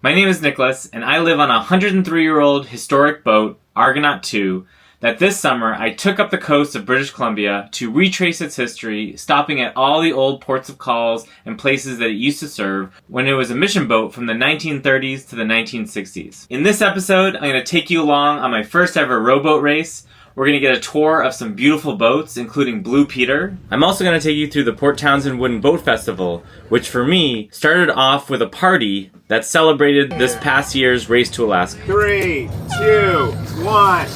My name is Nicholas, and I live on a 103-year-old historic boat, Argonaut 2, that this summer I took up the coast of British Columbia to retrace its history, stopping at all the old ports of calls and places that it used to serve when it was a mission boat from the 1930s to the 1960s. In this episode, I'm going to take you along on my first ever rowboat race. We're going to get a tour of some beautiful boats, including Blue Peter. I'm also going to take you through the Port Townsend Wooden Boat Festival, which for me started off with a party that celebrated this past year's Race to Alaska. 3, 2, 1.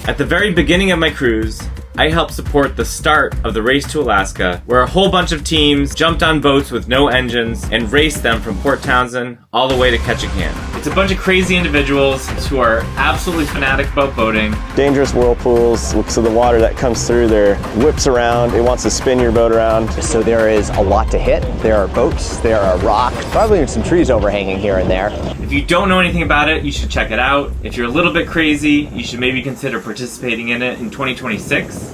At the very beginning of my cruise, I helped support the start of the Race to Alaska, where a whole bunch of teams jumped on boats with no engines and raced them from Port Townsend all the way to Ketchikan. It's a bunch of crazy individuals who are absolutely fanatic about boating. Dangerous whirlpools, so the water that comes through there whips around, it wants to spin your boat around. So there is a lot to hit. There are boats, there are rocks, probably even some trees overhanging here and there. If you don't know anything about it, you should check it out. If you're a little bit crazy, you should maybe consider participating in it in 2026.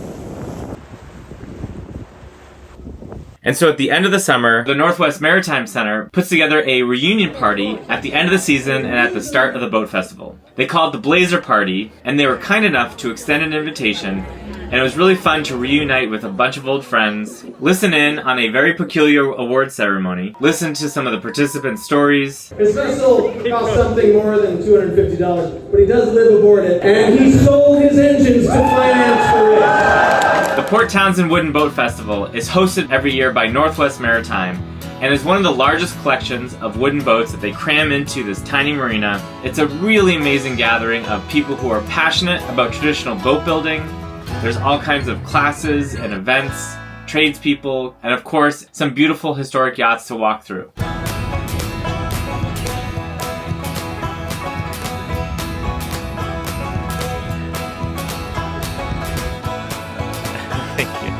And so at the end of the summer, the Northwest Maritime Center puts together a reunion party at the end of the season and at the start of the boat festival. They called it the Blazer Party, and they were kind enough to extend an invitation, and it was really fun to reunite with a bunch of old friends, listen in on a very peculiar award ceremony, listen to some of the participants' stories. His vessel cost something more than $250, but he does live aboard it, and he sold his engines to finance the race. The Port Townsend Wooden Boat Festival is hosted every year by Northwest Maritime and is one of the largest collections of wooden boats that they cram into this tiny marina. It's a really amazing gathering of people who are passionate about traditional boat building. There's all kinds of classes and events, tradespeople, and of course, some beautiful historic yachts to walk through. Thank you.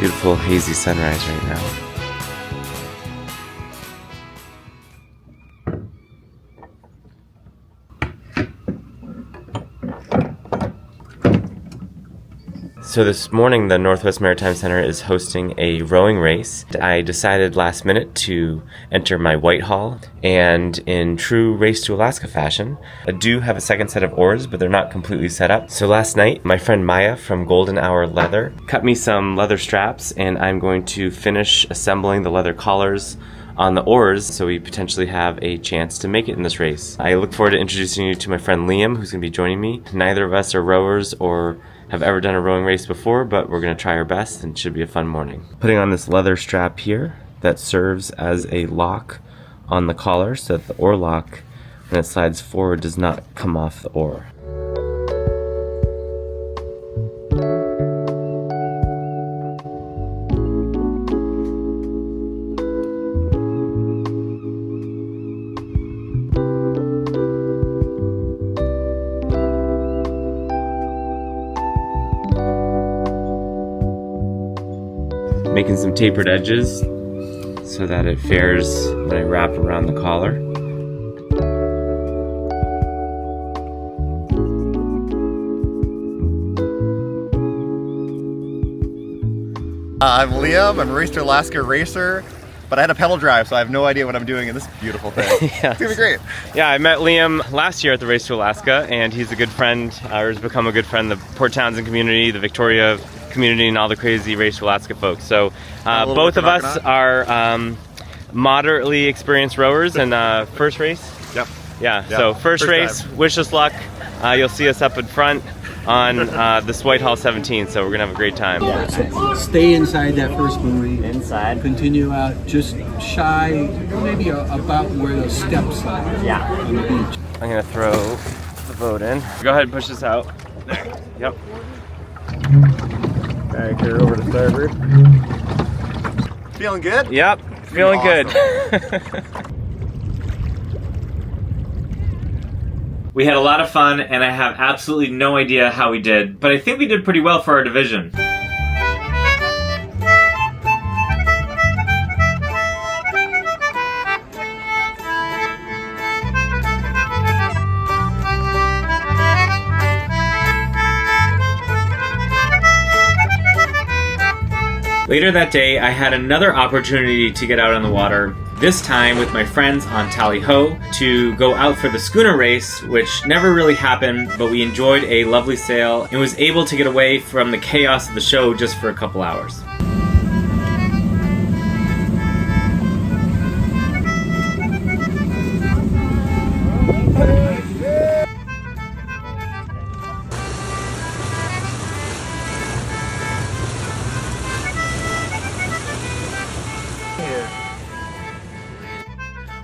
Beautiful hazy sunrise right now. So this morning the Northwest Maritime Center is hosting a rowing race. I decided last minute to enter my Whitehall, and in true Race to Alaska fashion, I do have a second set of oars, but they're not completely set up. So last night, my friend Maya from Golden Hour Leather cut me some leather straps, and I'm going to finish assembling the leather collars on the oars so we potentially have a chance to make it in this race. I look forward to introducing you to my friend Liam, who's going to be joining me. Neither of us are rowers or have ever done a rowing race before, but we're going to try our best and it should be a fun morning. Putting on this leather strap here that serves as a lock on the collar so that the oar lock, when it slides forward, does not come off the oar. Making some tapered edges so that it fares when I wrap around the collar. I'm Liam, I'm a Race to Alaska racer, but I had a pedal drive, so I have no idea what I'm doing in this beautiful thing. Yeah. It's gonna be great. Yeah, I met Liam last year at the Race to Alaska, and he's a good friend, or has become a good friend of the Port Townsend community, the Victoria community, and all the crazy Race to Alaska folks. So both of us are moderately experienced rowers, and first race? Yep. Yeah, so first race, time. Wish us luck. You'll see us up in front on this Whitehall 17, so we're gonna have a great time. Yeah, so stay inside that first buoy. Inside. Continue out just shy, maybe about where those steps are on the beach. I'm gonna throw the boat in. Go ahead and push this out. There. Yep. Anchor over to starboard. Feeling good? Yep, feeling good. We had a lot of fun, and I have absolutely no idea how we did, but I think we did pretty well for our division. Later that day, I had another opportunity to get out on the water, this time with my friends on Tally Ho, to go out for the schooner race, which never really happened, but we enjoyed a lovely sail and was able to get away from the chaos of the show just for a couple hours.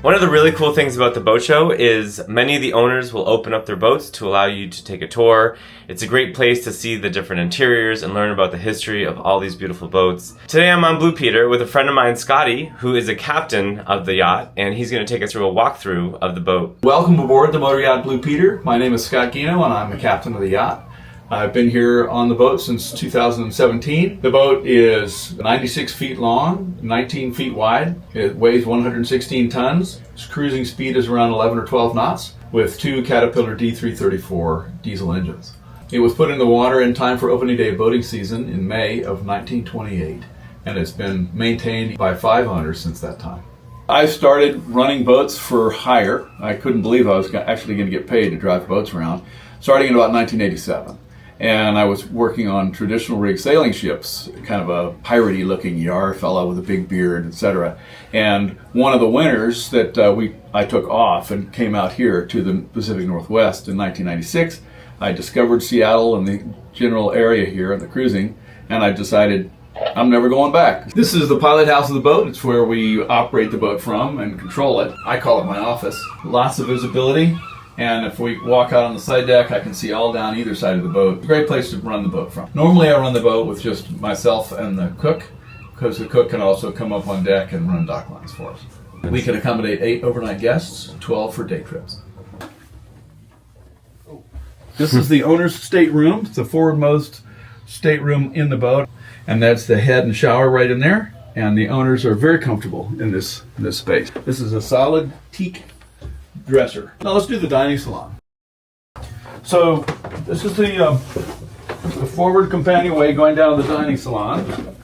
One of the really cool things about the boat show is many of the owners will open up their boats to allow you to take a tour. It's a great place to see the different interiors and learn about the history of all these beautiful boats. Today I'm on Blue Peter with a friend of mine, Scotty, who is a captain of the yacht, and he's going to take us through a walkthrough of the boat. Welcome aboard the Motor Yacht Blue Peter. My name is Scott Gino and I'm the captain of the yacht. I've been here on the boat since 2017. The boat is 96 feet long, 19 feet wide. It weighs 116 tons. Its cruising speed is around 11 or 12 knots with 2 Caterpillar D334 diesel engines. It was put in the water in time for opening day boating season in May of 1928, and it's been maintained by 5 owners since that time. I started running boats for hire. I couldn't believe I was actually going to get paid to drive boats around, starting in about 1987. And I was working on traditional rig sailing ships, kind of a piratey looking yar fellow with a big beard, etc. And one of the winters that I took off and came out here to the Pacific Northwest in 1996, I discovered Seattle and the general area here and the cruising, and I decided I'm never going back. This is the pilot house of the boat. It's where we operate the boat from and control it. I call it my office. Lots of visibility. And if we walk out on the side deck, I can see all down either side of the boat. It's a great place to run the boat from. Normally I run the boat with just myself and the cook, because the cook can also come up on deck and run dock lines for us. We can accommodate 8 overnight guests, 12 for day trips. This is the owner's stateroom. It's the forwardmost stateroom in the boat. And that's the head and shower right in there. And the owners are very comfortable in this space. This is a solid teak dresser. Now let's do the dining salon. So this is the forward companionway going down the dining salon.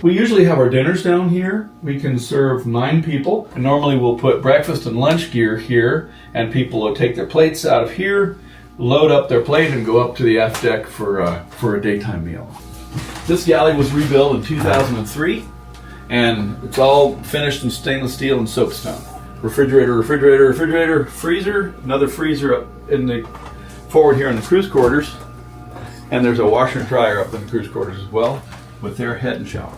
We usually have our dinners down here. We can serve 9 people. And normally we'll put breakfast and lunch gear here, and people will take their plates out of here, load up their plate, and go up to the aft deck for a daytime meal. This galley was rebuilt in 2003, and it's all finished in stainless steel and soapstone. Refrigerator, freezer, another freezer up in the forward here in the cruise quarters, and there's a washer and dryer up in the cruise quarters as well with their head and shower.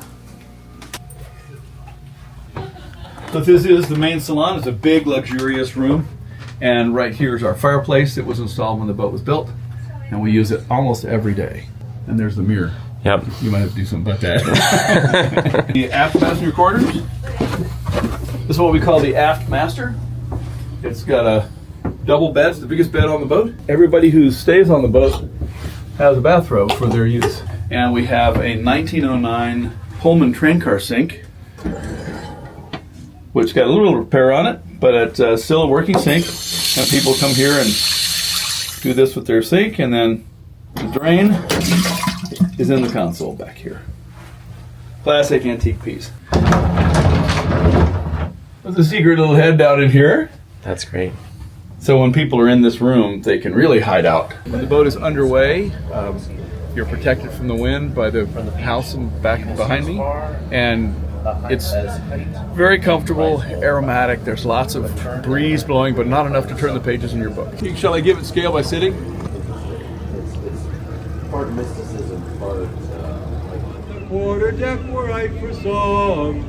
So this is the main salon. It's a big luxurious room, and right here is our fireplace that was installed when the boat was built, and we use it almost every day. And there's the mirror. Yep. You might have to do something about that. The aft passenger quarters. This is what we call the aft master. It's got a double bed. It's the biggest bed on the boat. Everybody who stays on the boat has a bathrobe for their use. And we have a 1909 Pullman train car sink, which got a little repair on it, but it's still a working sink. And people come here and do this with their sink, and then the drain is in the console back here. Classic antique piece. There's a secret little head down in here. That's great. So when people are in this room, they can really hide out. When the boat is underway, you're protected from the wind by the house back behind me, and it's very comfortable, aromatic. There's lots of breeze blowing, but not enough to turn the pages in your book. Shall I give it scale by sitting? Part of mysticism, part Quarter deck were right for song.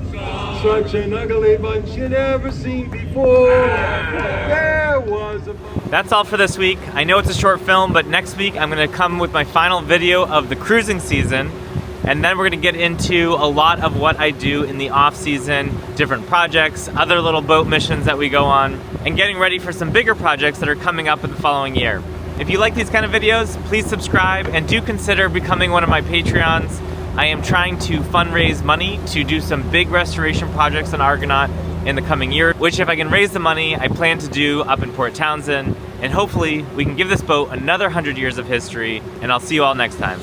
Such an ugly bunch you never seen before. There was a... That's all for this week. I know it's a short film, but next week I'm going to come with my final video of the cruising season. And then we're gonna get into a lot of what I do in the off season, different projects, other little boat missions that we go on, and getting ready for some bigger projects that are coming up in the following year. If you like these kind of videos, please subscribe and do consider becoming one of my Patreons. I am trying to fundraise money to do some big restoration projects on Argonaut in the coming year, which if I can raise the money, I plan to do up in Port Townsend. And hopefully we can give this boat another 100 years of history, and I'll see you all next time.